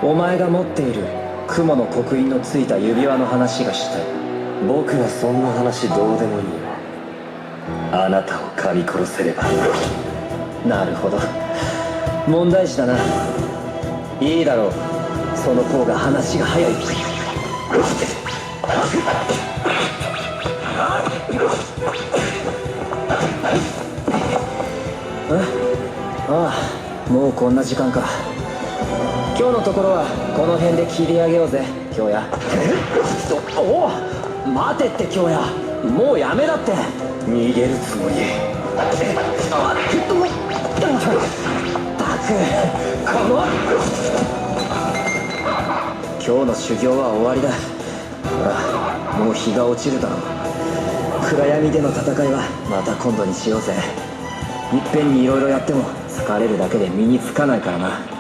お前が持っている雲の刻印のついた指輪の話がしたい。僕はそんな話どうでもいいよ。あなたを噛み殺せれば。なるほど、問題児だな。いいだろう、その方が話が早い。ああ、もうこんな時間か。今日のところはこの辺で切り上げようぜ、京也。おお、待てって京也、もうやめだって。逃げるつもり。ったく、この今日の修行は終わりだ。ほら、もう日が落ちるだろう。暗闇での戦いはまた今度にしようぜ。いっぺんにいろいろやっても疲れるだけで身につかないからな。